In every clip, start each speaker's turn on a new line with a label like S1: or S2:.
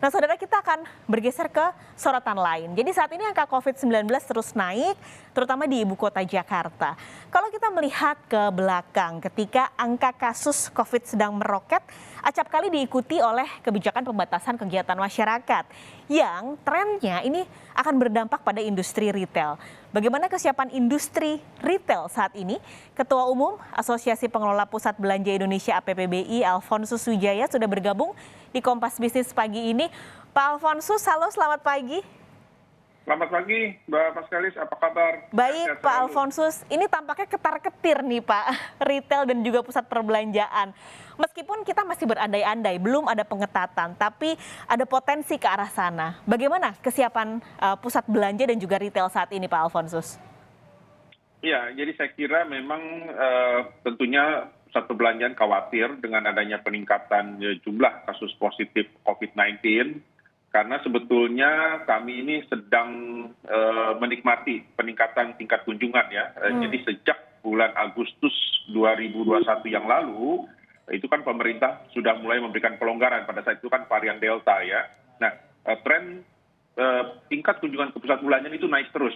S1: Nah, saudara, kita akan bergeser ke sorotan lain. Jadi saat ini angka COVID-19 terus naik, terutama di ibu kota Jakarta. Kalau kita melihat ke belakang, ketika angka kasus COVID sedang meroket, acap kali diikuti oleh kebijakan pembatasan kegiatan masyarakat, yang trennya ini akan berdampak pada industri retail. Bagaimana kesiapan industri retail saat ini? Ketua Umum Asosiasi Pengelola Pusat Belanja Indonesia APPBI, Alfonsus Wijaya, sudah bergabung di Kompas Bisnis pagi ini. Pak Alfonsus, halo, selamat pagi.
S2: Selamat pagi, Mbak Paskalis, apa kabar?
S1: Baik, Pak Alfonsus, ini tampaknya ketar-ketir nih Pak, retail dan juga pusat perbelanjaan. Meskipun kita masih berandai-andai, belum ada pengetatan, tapi ada potensi ke arah sana. Bagaimana kesiapan pusat belanja dan juga retail saat ini, Pak Alfonsus?
S2: Ya, jadi saya kira memang tentunya pusat perbelanjaan khawatir dengan adanya peningkatan jumlah kasus positif COVID-19. Karena sebetulnya kami ini sedang menikmati peningkatan tingkat kunjungan ya. Jadi sejak bulan Agustus 2021 yang lalu, itu kan pemerintah sudah mulai memberikan pelonggaran. Pada saat itu kan varian Delta ya. Nah, tren tingkat kunjungan ke pusat perbelanjaan itu naik terus.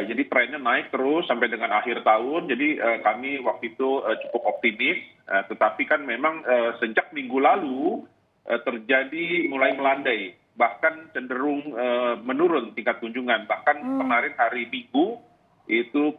S2: Jadi trennya naik terus sampai dengan akhir tahun. Jadi kami waktu itu cukup optimis. Tetapi kan memang sejak minggu lalu terjadi mulai melandai, bahkan cenderung menurun tingkat kunjungan. Bahkan kemarin hari Minggu itu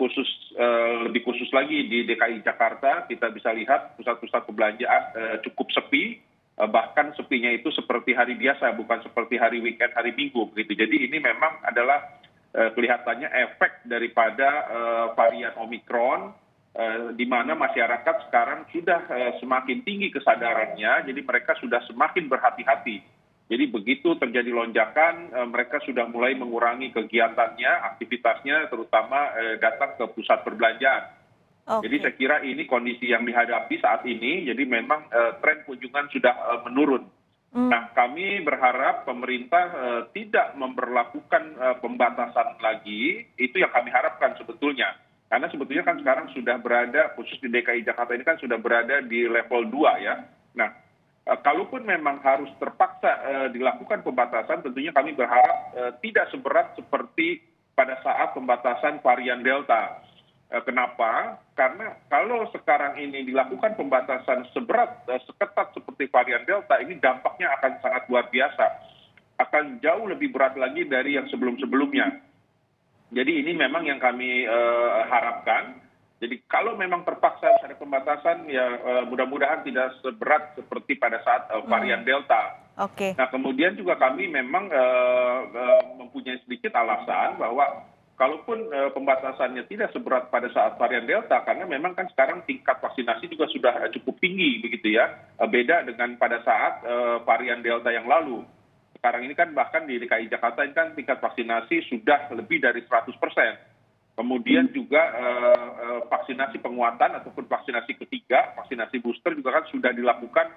S2: lebih khusus lagi di DKI Jakarta, kita bisa lihat pusat-pusat perbelanjaan cukup sepi, bahkan sepinya itu seperti hari biasa, bukan seperti hari weekend, hari Minggu begitu. Jadi ini memang adalah kelihatannya efek daripada varian Omikron, di mana masyarakat sekarang sudah semakin tinggi kesadarannya, jadi mereka sudah semakin berhati-hati. Jadi begitu terjadi lonjakan, mereka sudah mulai mengurangi kegiatannya, aktivitasnya, terutama datang ke pusat perbelanjaan. Jadi saya kira ini kondisi yang dihadapi saat ini, jadi memang tren kunjungan sudah menurun. Nah, kami berharap pemerintah tidak memberlakukan pembatasan lagi, itu yang kami harapkan sebetulnya. Karena sebetulnya kan sekarang sudah berada, khusus di DKI Jakarta ini kan sudah berada di level 2 ya. Nah, kalaupun memang harus terpaksa dilakukan pembatasan, tentunya kami berharap tidak seberat seperti pada saat pembatasan varian Delta. Kenapa? Karena kalau sekarang ini dilakukan pembatasan seketat seperti varian Delta, ini dampaknya akan sangat luar biasa. Akan jauh lebih berat lagi dari yang sebelum-sebelumnya. Jadi ini memang yang kami harapkan. Jadi kalau memang terpaksa ada pembatasan, ya mudah-mudahan tidak seberat seperti pada saat varian Delta. Nah, kemudian juga kami memang mempunyai sedikit alasan bahwa kalaupun pembatasannya tidak seberat pada saat varian Delta, karena memang kan sekarang tingkat vaksinasi juga sudah cukup tinggi begitu ya. Beda dengan pada saat varian Delta yang lalu. Sekarang ini kan bahkan di DKI Jakarta ini kan tingkat vaksinasi sudah lebih dari 100%. Kemudian juga vaksinasi penguatan ataupun vaksinasi ketiga, vaksinasi booster juga kan sudah dilakukan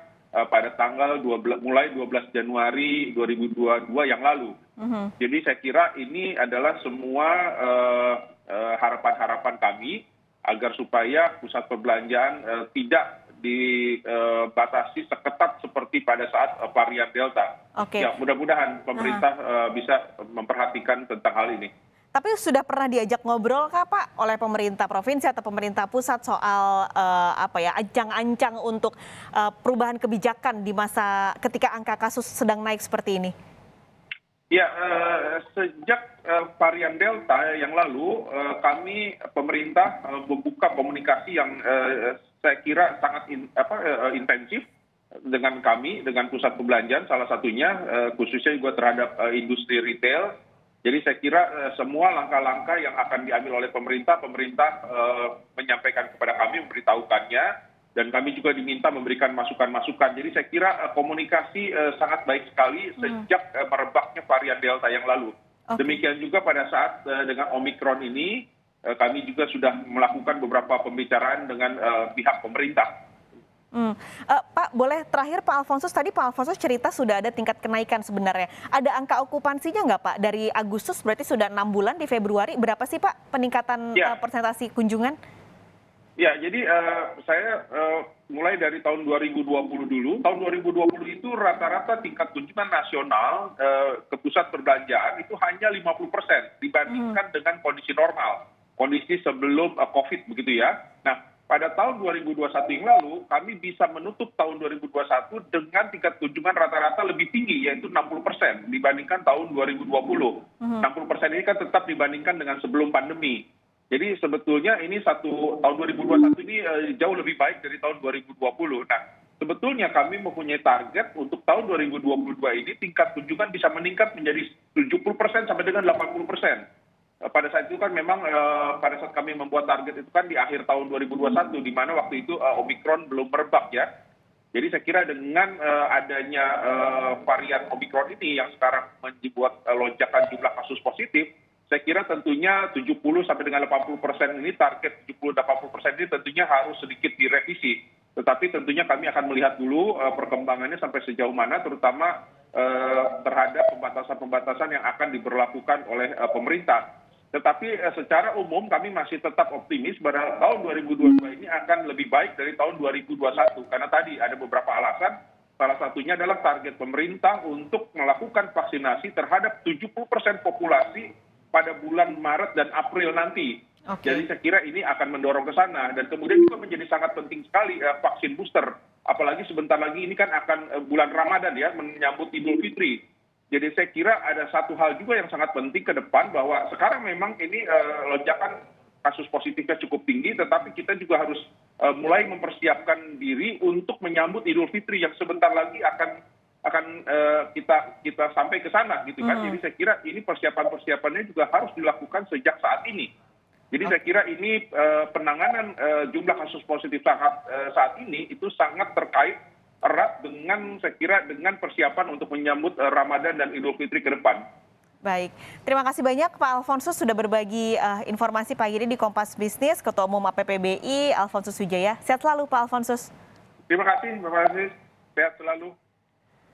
S2: pada tanggal mulai 12 Januari 2022 yang lalu. Jadi saya kira ini adalah semua harapan-harapan kami agar supaya pusat perbelanjaan tidak dibatasi seketat seperti pada saat varian Delta. Ya, mudah-mudahan pemerintah bisa memperhatikan tentang hal ini.
S1: Tapi sudah pernah diajak ngobrol kah Pak oleh pemerintah provinsi atau pemerintah pusat soal ancang-ancang untuk perubahan kebijakan di masa ketika angka kasus sedang naik seperti ini?
S2: Ya, sejak varian Delta yang lalu, kami pemerintah membuka komunikasi yang saya kira sangat intensif dengan kami, dengan pusat perbelanjaan salah satunya, khususnya juga terhadap industri retail. Jadi saya kira semua langkah-langkah yang akan diambil oleh pemerintah menyampaikan kepada kami, memberitahukannya, dan kami juga diminta memberikan masukan-masukan. Jadi saya kira komunikasi sangat baik sekali sejak merebaknya varian Delta yang lalu. Demikian juga pada saat dengan Omikron ini, kami juga sudah melakukan beberapa pembicaraan dengan pihak pemerintah.
S1: Pak, boleh terakhir Pak Alfonsus, tadi Pak Alfonsus cerita sudah ada tingkat kenaikan sebenarnya. Ada angka okupansinya nggak Pak? Dari Agustus berarti sudah 6 bulan, di Februari berapa sih Pak peningkatan persentase kunjungan?
S2: Ya, jadi saya mulai dari tahun 2020 dulu. Tahun 2020 itu rata-rata tingkat kunjungan nasional ke pusat perbelanjaan itu hanya 50% dibandingkan dengan kondisi normal, kondisi sebelum COVID begitu ya. Nah, pada tahun 2021 yang lalu, kami bisa menutup tahun 2021 dengan tingkat kunjungan rata-rata lebih tinggi, yaitu 60% dibandingkan tahun 2020. 60% ini kan tetap dibandingkan dengan sebelum pandemi. Jadi sebetulnya ini tahun 2021 ini jauh lebih baik dari tahun 2020. Nah, sebetulnya kami mempunyai target untuk tahun 2022 ini tingkat kunjungan bisa meningkat menjadi 70% sampai dengan 80%. Pada saat itu kan memang pada saat kami membuat target itu kan di akhir tahun 2021, di mana waktu itu Omikron belum merebak ya. Jadi saya kira dengan adanya varian Omikron ini yang sekarang membuat lonjakan jumlah kasus positif, saya kira tentunya 70 sampai dengan 80% ini target 70-80% ini tentunya harus sedikit direvisi. Tetapi tentunya kami akan melihat dulu perkembangannya sampai sejauh mana, terutama terhadap pembatasan-pembatasan yang akan diberlakukan oleh pemerintah. Tetapi secara umum kami masih tetap optimis bahwa tahun 2022 ini akan lebih baik dari tahun 2021. Karena tadi ada beberapa alasan, salah satunya adalah target pemerintah untuk melakukan vaksinasi terhadap 70% populasi pada bulan Maret dan April nanti. Jadi saya kira ini akan mendorong ke sana. Dan kemudian juga menjadi sangat penting sekali vaksin booster. Apalagi sebentar lagi ini kan akan bulan Ramadan ya, menyambut Idul Fitri. Jadi saya kira ada satu hal juga yang sangat penting ke depan, bahwa sekarang memang ini lonjakan kasus positifnya cukup tinggi, tetapi kita juga harus mulai mempersiapkan diri untuk menyambut Idul Fitri yang sebentar lagi akan kita sampai ke sana gitu kan. Jadi saya kira ini persiapannya juga harus dilakukan sejak saat ini. Jadi saya kira ini penanganan jumlah kasus positif saat ini itu sangat terkait erat dengan saya kira dengan persiapan untuk menyambut Ramadan dan Idul Fitri ke depan.
S1: Baik, terima kasih banyak Pak Alfonsus sudah berbagi informasi pagi ini di Kompas Bisnis. Ketua Umum APPBI Alfonsus Wijaya. Sehat selalu Pak Alfonsus.
S2: Terima kasih, sehat selalu.